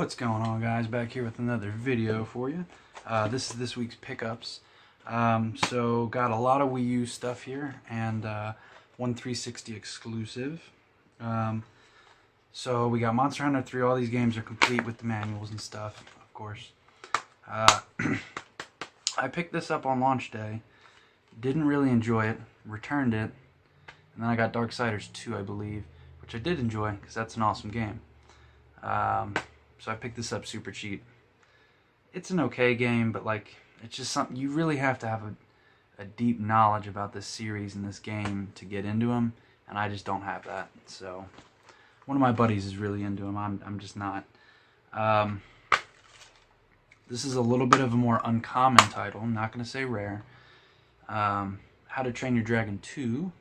What's going on, guys? Back here with another video for you. This is this week's pickups. So got a lot of Wii U stuff here and one 360 exclusive. So we got Monster Hunter 3. All these games are complete with the manuals and stuff, of course. I picked this up on launch day. Didn't really enjoy it. Returned it. And then I got Darksiders 2, I believe, which I did enjoy because that's an awesome game. So I picked this up super cheap. It's an okay game, but like it's just something you really have to have a deep knowledge about this series and this game to get into them, and I just don't have that. So one of my buddies is really into them. I'm just not. This is a little bit of a more uncommon title. I'm not going to say rare. How to Train Your Dragon 2,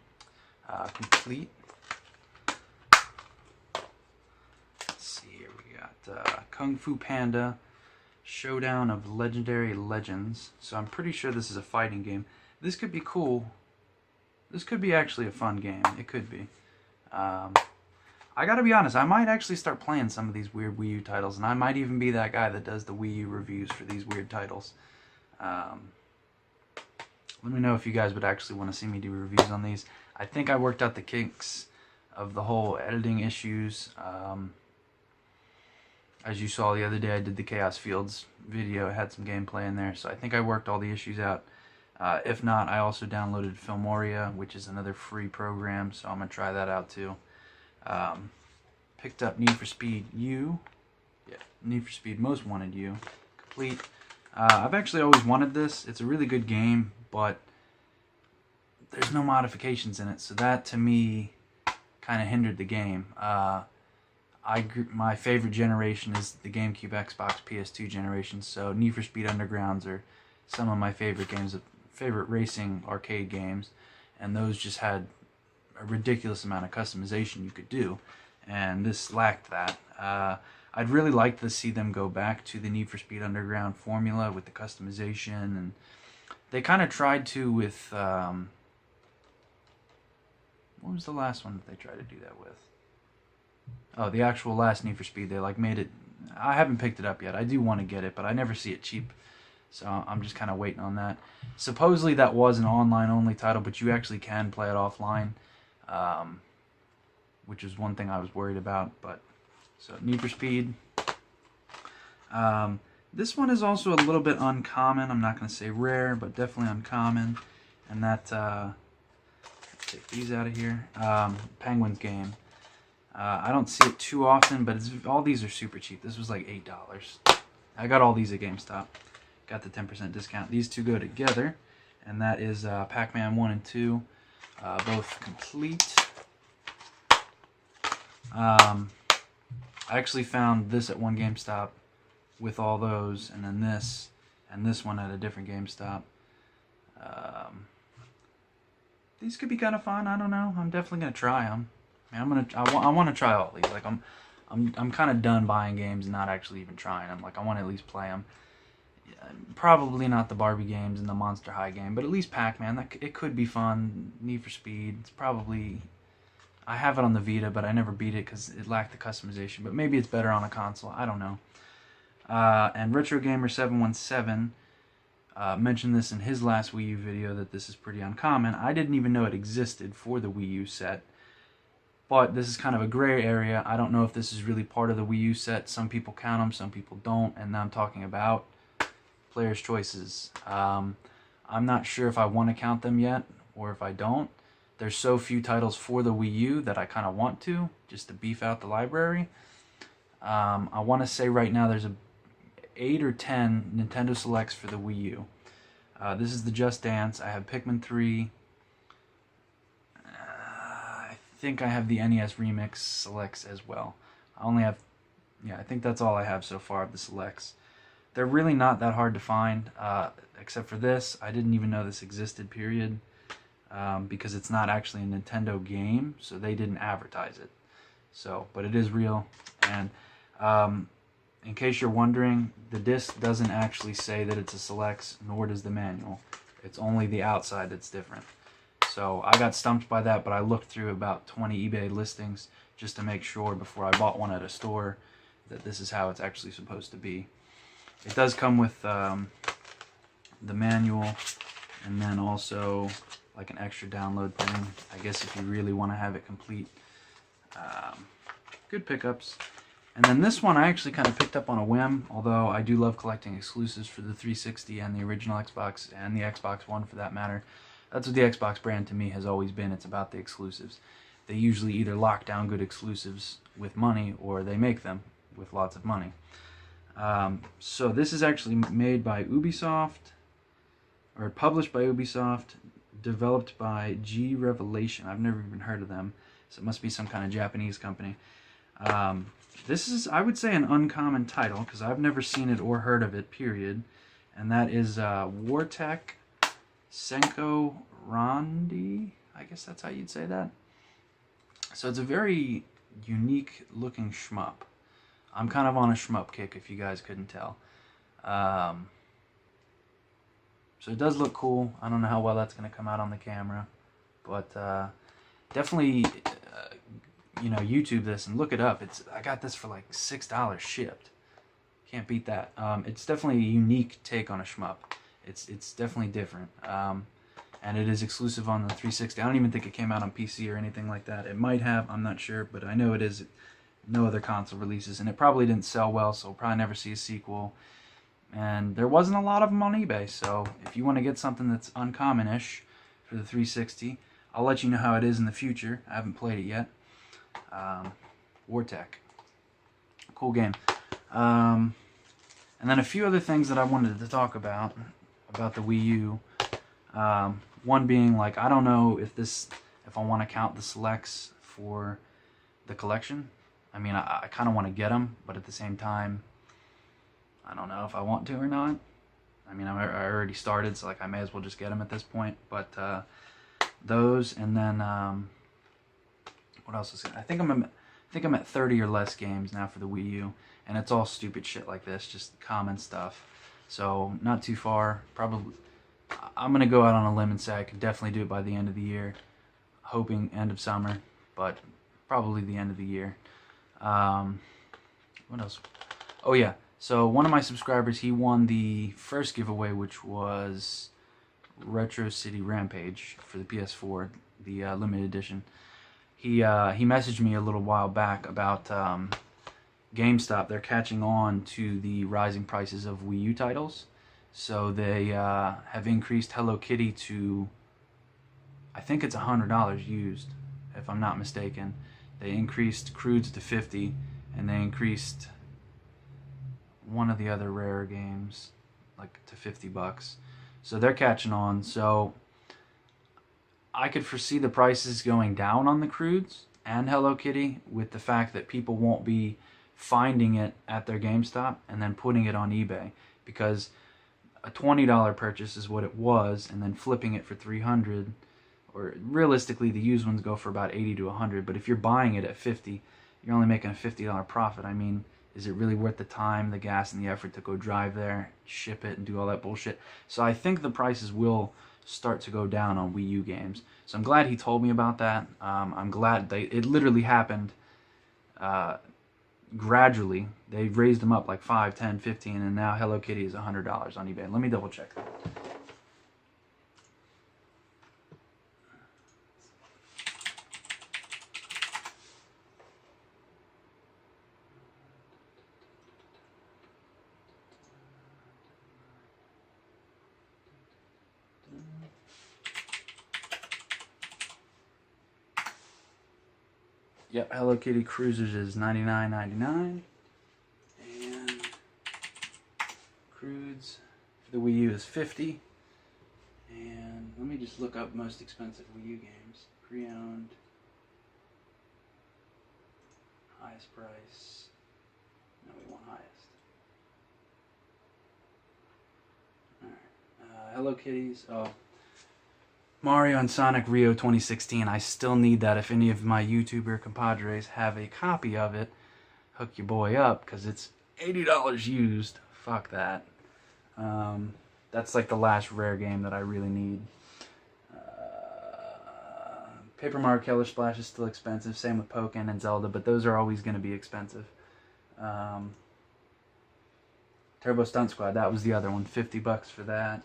complete. Kung Fu Panda, Showdown of Legendary Legends. So I'm pretty sure this is a fighting game. This could be cool. This could be actually a fun game. It could be. I gotta be honest, I might actually start playing some of these weird Wii U titles, and I might even be that guy that does the Wii U reviews for these weird titles. Let me know if you guys would actually want to see me do reviews on these. I think I worked out the kinks of the whole editing issues. As you saw the other day, I did the Chaos Fields video. It had some gameplay in there, so I think I worked all the issues out. If not, I also downloaded Filmoria, which is another free program, so I'm going to try that out too. Picked up Need for Speed U. Yeah, Need for Speed Most Wanted U. Complete. I've actually always wanted this. It's a really good game, but there's no modifications in it, so that to me kind of hindered the game. My favorite generation is the GameCube, Xbox, PS2 generation, so Need for Speed Undergrounds are some of my favorite games, favorite racing arcade games, and those just had a ridiculous amount of customization you could do, and this lacked that. I'd really like to see them go back to the Need for Speed Underground formula with the customization, and they kind of tried to with, what was the last one that they tried to do that with? Oh, the actual last Need for Speed, they like made it. I haven't picked it up yet. I do want to get it, but I never see it cheap, so I'm just kind of waiting on that. Supposedly that was an online-only title, but you actually can play it offline, which is one thing I was worried about. But so Need for Speed. This one is also a little bit uncommon. I'm not going to say rare, but definitely uncommon. And that take these out of here. Penguins game. I don't see it too often, but all these are super cheap. This was like $8. I got all these at GameStop. Got the 10% discount. These two go together, and that is Pac-Man 1 and 2, both complete. I actually found this at one GameStop with all those, and then this, and this one at a different GameStop. These could be kind of fun. I don't know. I'm definitely gonna try them. I want to try all these. Like I'm kind of done buying games and not actually even trying them. Like I want to at least play them. Probably not the Barbie games and the Monster High game, but at least Pac-Man. It could be fun. Need for Speed. It's probably. I have it on the Vita, but I never beat it because it lacked the customization. But maybe it's better on a console. I don't know. And Retro Gamer 717 mentioned this in his last Wii U video that this is pretty uncommon. I didn't even know it existed for the Wii U set. But this is kind of a gray area. I don't know if this is really part of the Wii U set. Some people count them, some people don't. And now I'm talking about player's choices. I'm not sure if I want to count them yet or if I don't. There's so few titles for the Wii U that I kind of want to, just to beef out the library. I want to say right now there's 8 or 10 Nintendo Selects for the Wii U. This is the Just Dance. I have Pikmin 3. I think I have the NES Remix Selects as well. I only have, yeah, I think that's all I have so far of the Selects. They're really not that hard to find, except for this. I didn't even know this existed, period, because it's not actually a Nintendo game, so they didn't advertise it. So, but it is real, and in case you're wondering, the disc doesn't actually say that it's a Selects, nor does the manual. It's only the outside that's different. So I got stumped by that, but I looked through about 20 eBay listings just to make sure before I bought one at a store that this is how it's actually supposed to be. It does come with the manual, and then also like an extra download thing, I guess, if you really want to have it complete. Good pickups. And then this one I actually kind of picked up on a whim, although I do love collecting exclusives for the 360 and the original Xbox and the Xbox One for that matter. That's what the Xbox brand to me has always been. It's about the exclusives. They usually either lock down good exclusives with money, or they make them with lots of money. So this is actually made by Ubisoft, or published by Ubisoft, developed by G Revelation. I've never even heard of them, so it must be some kind of Japanese company. This is, I would say, an uncommon title, because I've never seen it or heard of it, period. And that is Wartech Senko Rondi. I guess that's how you'd say that. So it's a very unique looking shmup. I'm kind of on a shmup kick, if you guys couldn't tell. So it does look cool. I don't know how well that's going to come out on the camera, but definitely, you know, YouTube this and look it up. I got this for like $6 shipped. Can't beat that. It's definitely a unique take on a shmup. It's definitely different. And it is exclusive on the 360. I don't even think it came out on PC or anything like that. It might have, I'm not sure, but I know it is. No other console releases, and it probably didn't sell well, so we'll probably never see a sequel. And there wasn't a lot of them on eBay, so if you want to get something that's uncommon-ish for the 360, I'll let you know how it is in the future. I haven't played it yet. Wartech. Cool game. And then a few other things that I wanted to talk about the Wii U. One being, like, I don't know if I want to count the selects for the collection. I mean, I kind of want to get them, but at the same time, I don't know if I want to or not. I mean, I already started, so like I may as well just get them at this point. But those, and then what else is it? I think I'm at 30 or less games now for the Wii U, and it's all stupid shit like this, just common stuff. So not too far. Probably, I'm gonna go out on a limb and say I could definitely do it by the end of the year, hoping end of summer, but probably the end of the year. What else? Oh yeah, so one of my subscribers, he won the first giveaway, which was Retro City Rampage for the PS4, the limited edition. He messaged me a little while back about GameStop. They're catching on to the rising prices of Wii U titles, so they have increased Hello Kitty to, I think it's $100 used, if I'm not mistaken. They increased Crudes to $50, and they increased one of the other rarer games like to $50. So they're catching on. So I could foresee the prices going down on the Crudes and Hello Kitty, with the fact that people won't be finding it at their GameStop and then putting it on eBay, because a $20 purchase is what it was, and then flipping it for $300. Or realistically, the used ones go for about $80 to $100. But if you're buying it at $50, you're only making a $50 profit. I mean, is it really worth the time, the gas, and the effort to go drive there, ship it, and do all that bullshit? So I think the prices will start to go down on Wii U games. So I'm glad he told me about that. I'm glad it literally happened gradually. They raised them up like 5, 10, 15, and now Hello Kitty is $100 on eBay. Let me double check that. Yep, Hello Kitty Cruisers is $99.99, and Crudes for the Wii U is $50. And let me just look up most expensive Wii U games. Pre-owned, highest price. No, we want highest. All right, Hello Kitties. Oh. Mario and Sonic Rio 2016. I still need that. If any of my YouTuber compadres have a copy of it, hook your boy up, because it's $80 used. Fuck that. That's like the last rare game that I really need. Paper Mario Color Splash is still expensive. Same with Pokken and Zelda, but those are always going to be expensive. Turbo Stunt Squad, that was the other one. $50 for that.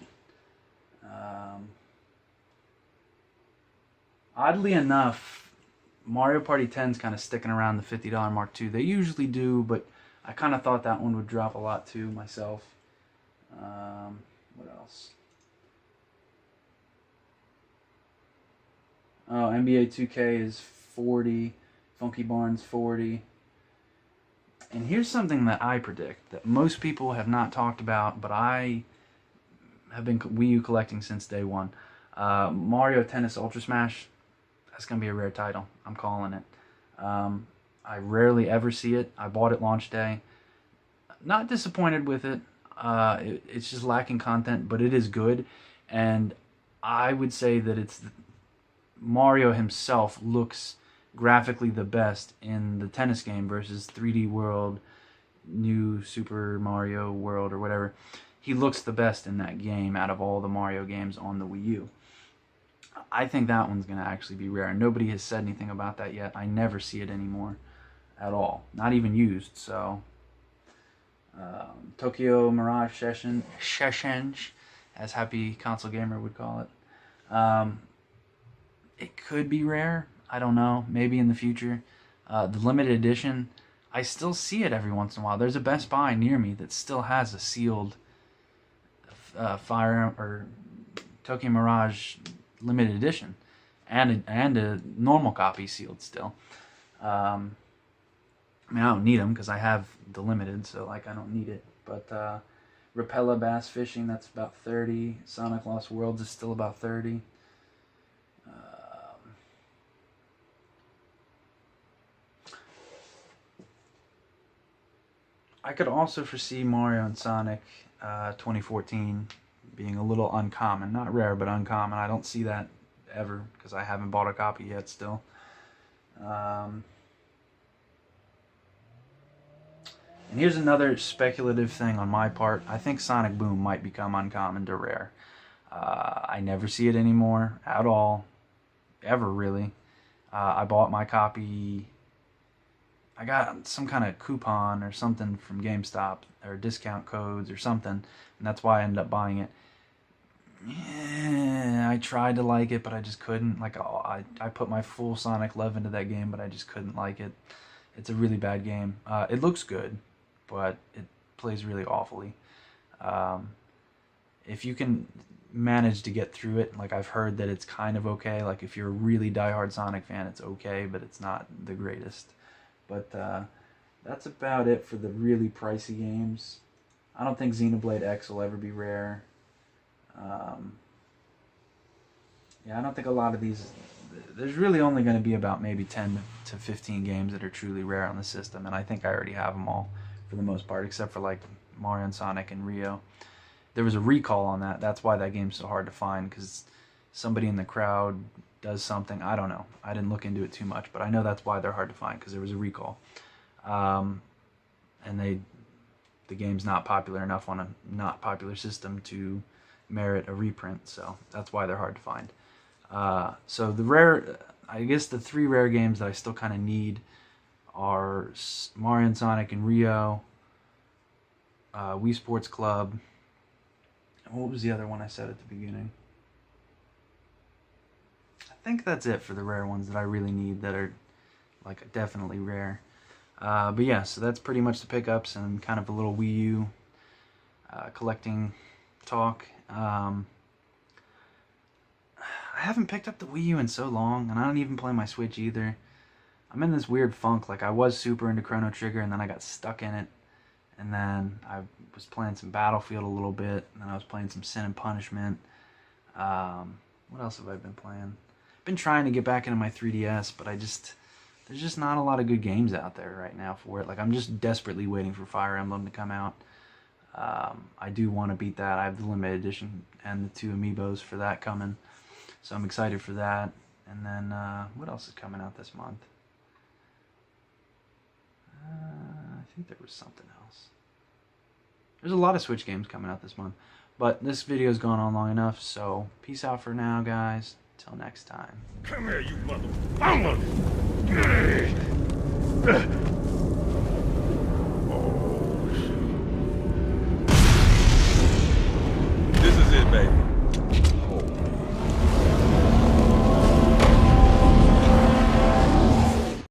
Oddly enough, Mario Party 10's kind of sticking around the $50 mark too. They usually do, but I kind of thought that one would drop a lot too myself. What else? Oh, NBA 2K is $40. Funky Barnes $40. And here's something that I predict that most people have not talked about, but I have been Wii U collecting since day one. Mario Tennis Ultra Smash, that's going to be a rare title. I'm calling it. I rarely ever see it. I bought it launch day. Not disappointed with it. It's just lacking content, but it is good. And I would say that it's Mario himself looks graphically the best in the tennis game versus 3D World, New Super Mario World, or whatever. He looks the best in that game out of all the Mario games on the Wii U. I think that one's going to actually be rare. Nobody has said anything about that yet. I never see it anymore at all. Not even used, so... Tokyo Mirage Session, as Happy Console Gamer would call it. It could be rare. I don't know. Maybe in the future. The limited edition, I still see it every once in a while. There's a Best Buy near me that still has a sealed Fire or Tokyo Mirage limited edition, and a normal copy sealed still. I mean, I don't need them because I have the limited, so like I don't need it. But Rapella Bass Fishing, that's about $30. Sonic Lost Worlds is still about $30. I could also foresee Mario and Sonic 2014 being a little uncommon. Not rare, but uncommon. I don't see that ever because I haven't bought a copy yet still. And here's another speculative thing on my part. I think Sonic Boom might become uncommon to rare. I never see it anymore at all. Ever, really. I bought my copy... I got some kind of coupon or something from GameStop, or discount codes or something, and that's why I ended up buying it. Yeah, I tried to like it, but I just couldn't. Like, I put my full Sonic love into that game, but I just couldn't like it. It's a really bad game. It looks good, but it plays really awfully. If you can manage to get through it, like I've heard that it's kind of okay. Like if you're a really diehard Sonic fan, it's okay, but it's not the greatest. But that's about it for the really pricey games. I don't think Xenoblade X will ever be rare. Yeah, I don't think a lot of these... There's really only going to be about maybe 10 to 15 games that are truly rare on the system, and I think I already have them all for the most part, except for like Mario and Sonic and Rio. There was a recall on that. That's why that game's so hard to find, because somebody in the crowd does something. I don't know. I didn't look into it too much, but I know that's why they're hard to find, because there was a recall. And the game's not popular enough on a not popular system to merit a reprint, so that's why they're hard to find. So the rare, I guess the three rare games that I still kind of need are Mario and Sonic and Rio, Wii Sports Club, and what was the other one I said at the beginning? I think that's it for the rare ones that I really need that are like definitely rare. But yeah, so that's pretty much the pickups and kind of a little Wii U collecting talk. I haven't picked up the Wii U in so long, and I don't even play my Switch either. I'm in this weird funk. Like, I was super into Chrono Trigger, and then I got stuck in it. And then I was playing some Battlefield a little bit, and then I was playing some Sin and Punishment. What else have I been playing? I've been trying to get back into my 3DS, but there's just not a lot of good games out there right now for it. Like, I'm just desperately waiting for Fire Emblem to come out. I do want to beat that. I have the limited edition and the 2 amiibos for that coming. So I'm excited for that. And then, what else is coming out this month? I think there was something else. There's a lot of Switch games coming out this month. But this video's gone on long enough, so peace out for now, guys. Till next time. Come here, you mother...